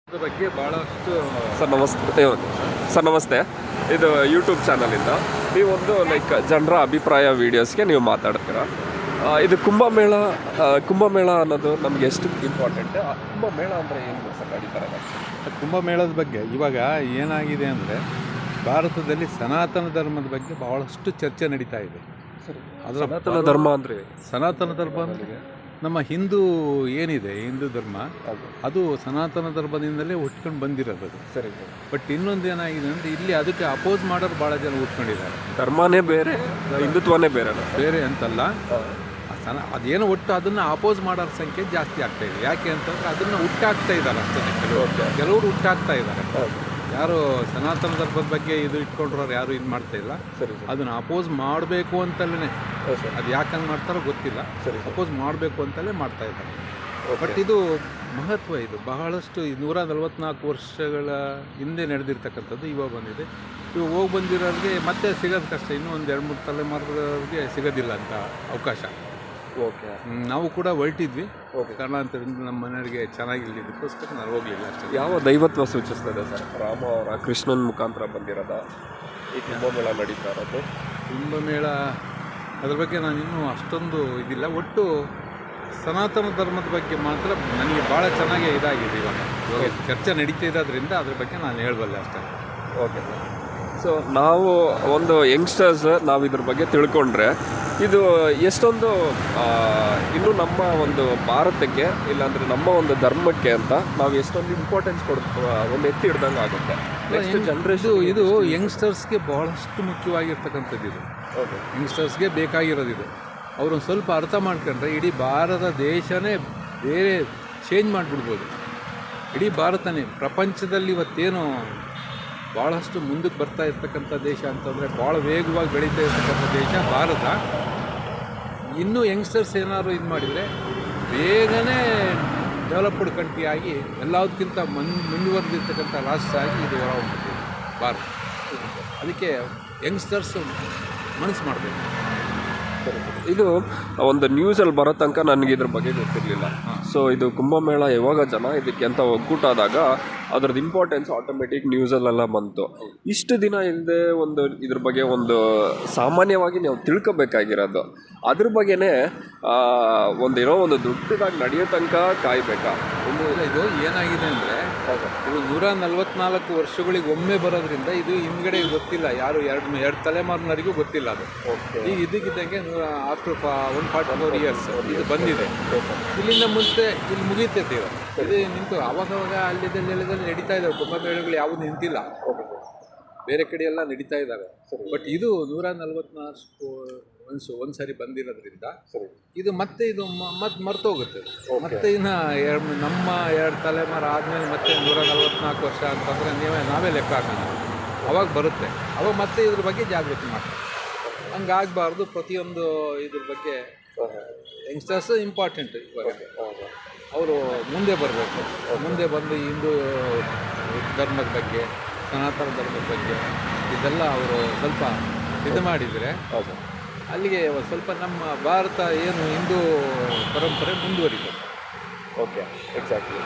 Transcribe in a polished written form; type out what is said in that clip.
ಅದ್ರ ಬಗ್ಗೆ ಭಾಳಷ್ಟು ಸರ್ ನಮಸ್ತೆ. ಸರ್ ನಮಸ್ತೆ. ಇದು ಯೂಟ್ಯೂಬ್ ಚಾನಲಿಂದ ನೀವೊಂದು ಲೈಕ್ ಜನರ ಅಭಿಪ್ರಾಯ ವೀಡಿಯೋಸ್ಗೆ ನೀವು ಮಾತಾಡ್ತೀರಾ. ಇದು ಕುಂಭಮೇಳ ಅನ್ನೋದು ನಮಗೆ ಎಷ್ಟು ಇಂಪಾರ್ಟೆಂಟ್? ಕುಂಭಮೇಳ ಅಂದರೆ ಏನು ಸರ್ ನಡೀತಾರೆ? ಕುಂಭಮೇಳದ ಬಗ್ಗೆ ಇವಾಗ ಏನಾಗಿದೆ ಅಂದರೆ ಭಾರತದಲ್ಲಿ ಸನಾತನ ಧರ್ಮದ ಬಗ್ಗೆ ಬಹಳಷ್ಟು ಚರ್ಚೆ ನಡೀತಾ ಇದೆ. ಅದರ ಸನಾತನ ಧರ್ಮ ಅಂದರೆ ಸನಾತನ ಧರ್ಮ ಅಂದರೆ ನಮ್ಮ ಹಿಂದೂ ಏನಿದೆ, ಹಿಂದೂ ಧರ್ಮ ಅದು ಸನಾತನ ಧರ್ಮದಿಂದಲೇ ಹುಟ್ಕೊಂಡು ಬಂದಿರೋದು. ಸರಿ. ಬಟ್ ಇನ್ನೊಂದು ಏನಾಗಿದೆ ಅಂದರೆ ಇಲ್ಲಿ ಅದಕ್ಕೆ ಅಪೋಸ್ ಮಾಡೋರು ಭಾಳ ಜನ ಹುಟ್ಕೊಂಡಿದ್ದಾರೆ. ಧರ್ಮನೇ ಬೇರೆ, ಹಿಂದುತ್ವನೇ ಬೇರೆ ಬೇರೆ ಅಂತಲ್ಲ, ಅದೇನೋ ಒಟ್ಟು ಅದನ್ನು ಅಪೋಸ್ ಮಾಡೋರ ಸಂಖ್ಯೆ ಜಾಸ್ತಿ ಆಗ್ತಾ ಇದೆ. ಯಾಕೆ ಅಂತಂದರೆ ಅದನ್ನು ಹುಟ್ಟಾಕ್ತಾ ಇದ್ದಾರೆ ಅಷ್ಟೇ. ಕೆಲವರು ಹುಟ್ಟಾಕ್ತಾ ಇದ್ದಾರೆ. ಯಾರು ಸನಾತನ ಧರ್ಮದ ಬಗ್ಗೆ ಇದು ಇಟ್ಕೊಂಡ್ರವ್ರು ಯಾರು ಇದು ಮಾಡ್ತಾ ಇಲ್ಲ. ಅದನ್ನು ಅಪೋಸ್ ಮಾಡಬೇಕು ಅಂತಲೇ, ಅದು ಯಾಕಂಗೆ ಮಾಡ್ತಾರೋ ಗೊತ್ತಿಲ್ಲ, ಅಪೋಸ್ ಮಾಡಬೇಕು ಅಂತಲೇ ಮಾಡ್ತಾ ಇದ್ದಾರೆ. ಬಟ್ ಇದು ಮಹತ್ವ, ಇದು ಬಹಳಷ್ಟು 144 ವರ್ಷಗಳ ಹಿಂದೆ ನಡೆದಿರ್ತಕ್ಕಂಥದ್ದು ಇವಾಗ ಬಂದಿದೆ. ಇವಾಗ ಹೋಗಿ ಬಂದಿರೋರಿಗೆ ಮತ್ತೆ ಸಿಗೋದು ಕಷ್ಟ. ಇನ್ನೂ ಒಂದು 2-3 ತಲೆಮಾರಿಗೆ ಸಿಗೋದಿಲ್ಲ ಅಂತ ಅವಕಾಶ. ಓಕೆ, ನಾವು ಕೂಡ ಹೊರಟಿದ್ವಿ, ಕಾರಣಾಂತರದಿಂದ ನಮ್ಮ ಮನೆಯವರಿಗೆ ಚೆನ್ನಾಗಿಲ್ಲದಕ್ಕೋಸ್ಕರ ನಾನು ಹೋಗಲಿಲ್ಲ ಅಷ್ಟೇ. ಯಾವ ದೈವತ್ವ ಸೂಚಿಸ್ತದೆ ಸರ್? ರಾಮ ಅವರ ಕೃಷ್ಣನ ಮುಖಾಂತರ ಬಂದಿರೋದ ಈ ಕುಂಭಮೇಳ ನಡೀತಾ ಇರೋದು? ಕುಂಭಮೇಳ ಅದ್ರ ಬಗ್ಗೆ ನಾನು ಇನ್ನೂ ಅಷ್ಟೊಂದು ಇದಿಲ್ಲ. ಒಟ್ಟು ಸನಾತನ ಧರ್ಮದ ಬಗ್ಗೆ ಮಾತ್ರ ನನಗೆ ಭಾಳ ಚೆನ್ನಾಗಿ ಇದಾಗಿದೆ. ಇವಾಗ ಚರ್ಚೆ ನಡೀತಾ ಇರೋದ್ರಿಂದ ಅದ್ರ ಬಗ್ಗೆ ನಾನು ಹೇಳಬಲ್ಲೆ ಅಷ್ಟೇ. Okay sir. ಸೊ ನಾವು ಒಂದು ಯಂಗ್ಸ್ಟರ್ಸ್ ನಾವು ಇದ್ರ ಬಗ್ಗೆ ತಿಳ್ಕೊಂಡ್ರೆ ಇದು ಎಷ್ಟೊಂದು ಇನ್ನು ನಮ್ಮ ಒಂದು ಭಾರತಕ್ಕೆ ಇಲ್ಲಾಂದರೆ ನಮ್ಮ ಒಂದು ಧರ್ಮಕ್ಕೆ ಅಂತ ನಾವು ಎಷ್ಟೊಂದು ಇಂಪಾರ್ಟೆನ್ಸ್ ಒಂದು ಎತ್ತಿ ಹಿಡ್ದಂಗೆ ಆಗುತ್ತೆ. ನೆಕ್ಸ್ಟ್ ಜನ್ರೇಷನ್ ಇದು ಯಂಗ್ಸ್ಟರ್ಸ್ಗೆ ಬಹಳಷ್ಟು ಮುಖ್ಯವಾಗಿರ್ತಕ್ಕಂಥದ್ದು. ಇದು ಯಂಗ್ಸ್ಟರ್ಸ್ಗೆ ಬೇಕಾಗಿರೋದು. ಇದು ಅವ್ರೊಂದು ಸ್ವಲ್ಪ ಅರ್ಥ ಮಾಡ್ಕೊಂಡ್ರೆ ಇಡೀ ಭಾರತ ದೇಶನೇ ಬೇರೆ ಚೇಂಜ್ ಮಾಡಿಬಿಡ್ಬೋದು. ಇಡೀ ಭಾರತನೇ ಪ್ರಪಂಚದಲ್ಲಿ ಇವತ್ತೇನು ಭಾಳಷ್ಟು ಮುಂದಕ್ಕೆ ಬರ್ತಾ ಇರ್ತಕ್ಕಂಥ ದೇಶ ಅಂತಂದರೆ, ಭಾಳ ವೇಗವಾಗಿ ಬೆಳೀತಾ ಇರ್ತಕ್ಕಂಥ ದೇಶ ಭಾರತ. ಇನ್ನೂ ಯಂಗ್ಸ್ಟರ್ಸ್ ಏನಾದ್ರು ಇದು ಮಾಡಿದರೆ ಬೇಗನೆ ಡೆವಲಪ್ಡ್ ಕಂಟ್ರಿ ಆಗಿ ಎಲ್ಲದಕ್ಕಿಂತ ಮುಂದುವರೆದಿರ್ತಕ್ಕಂಥ ರಾಷ್ಟ್ರ ಆಗಿ ಇದು ಹೊರ ಹೋಗ್ಬಿಟ್ಟಿದೆ ಭಾರತ. ಅದಕ್ಕೆ ಯಂಗ್ಸ್ಟರ್ಸ್ ಮನಸ್ಸು ಮಾಡಬೇಕು. ಇದು ಒಂದು ನ್ಯೂಸಲ್ಲಿ ಬರೋ ತನಕ ನನಗೆ ಇದ್ರ ಬಗ್ಗೆ ಗೊತ್ತಿರಲಿಲ್ಲ. ಸೊ ಇದು ಕುಂಭಮೇಳ ಯಾವಾಗ ಜನ ಇದಕ್ಕೆ ಅಂತ ಒಗ್ಗೂಟ ಆದಾಗ ಅದ್ರದ್ದು ಇಂಪಾರ್ಟೆನ್ಸ್ ಆಟೋಮೆಟಿಕ್ ನ್ಯೂಸಲ್ಲೆಲ್ಲ ಬಂತು. ಇಷ್ಟು ದಿನ ಹಿಂದೆ ಒಂದು ಇದ್ರ ಬಗ್ಗೆ ಒಂದು ಸಾಮಾನ್ಯವಾಗಿ ನಾವು ತಿಳ್ಕೊಬೇಕಾಗಿರೋದು ಅದ್ರ ಬಗ್ಗೆನೇ ಒಂದೇನೋ ಒಂದು ದೊಡ್ಡದಾಗಿ ನಡೆಯೋ ತನಕ ಕಾಯಬೇಕಾ? ಇದು ಏನಾಗಿದೆ ಅಂದರೆ, ಇದು 144 ವರ್ಷಗಳಿಗೆ ಒಮ್ಮೆ ಬರೋದ್ರಿಂದ ಇದು ಹಿಂದ್ಗಡೆ ಗೊತ್ತಿಲ್ಲ, ಯಾರು ಎರಡು ತಲೆಮಾರಿನವರಿಗೂ ಗೊತ್ತಿಲ್ಲ. ಅದು ಈಗ ಇದಕ್ಕಿದ್ದಂಗೆ ಆಫ್ಟರ್ 144 ಇಯರ್ಸ್ ಇದು ಬಂದಿದೆ. ಇಲ್ಲಿಂದ ಮುಂಚೆ ಇಲ್ಲಿ ಮುಗೀತೈತೆ. ಇದು ನಿಂತು ಅವಾಗವಾಗ ಅಲ್ಲಿದಲ್ಲಿ ನಡೀತಾ ಇದ್ದಾವೆ ಕುಂಭಮೇಳಗಳು. ಯಾವುದು ನಿಂತಿಲ್ಲ, ಬೇರೆ ಕಡೆ ಎಲ್ಲ ನಡೀತಾ ಇದ್ದಾವೆ. ಬಟ್ ಇದು 144 ಒಂದು ಸಾರಿ ಬಂದಿರೋದ್ರಿಂದ ಇದು ಮತ್ತೆ ಇದು ಮತ್ತೆ ಮರ್ತೋಗುತ್ತೆ. ಮತ್ತೆ ಇನ್ನು ನಮ್ಮ 2 ತಲೆಮಾರು ಆದಮೇಲೆ ಮತ್ತೆ 144 ವರ್ಷ ಅಂತಂದರೆ ನಾವೇ ಲೆಕ್ಕ ಹಾಕೋಣ, ಅವಾಗ ಬರುತ್ತೆ. ಅವಾಗ ಮತ್ತೆ ಇದ್ರ ಬಗ್ಗೆ ಜಾಗೃತಿ ಮಾಡ್ತಾರೆ. ಹಂಗಾಗಬಾರ್ದು. ಪ್ರತಿಯೊಂದು ಇದ್ರ ಬಗ್ಗೆ ಯಂಗ್ಸ್ಟರ್ಸ್ ಇಂಪಾರ್ಟೆಂಟ್. ಅವರು ಮುಂದೆ ಬರಬೇಕು. ಮುಂದೆ ಬಂದು ಹಿಂದೂ ಧರ್ಮದ ಬಗ್ಗೆ, ಸನಾತನ ಧರ್ಮದ ಬಗ್ಗೆ ಇದೆಲ್ಲ ಅವರು ಸ್ವಲ್ಪ ಇದು ಮಾಡಿದರೆ ಅಲ್ಲಿಗೆ ಸ್ವಲ್ಪ ನಮ್ಮ ಭಾರತ ಏನು ಹಿಂದೂ ಪರಂಪರೆ ಮುಂದುವರಿತದೆ. Okay, exactly.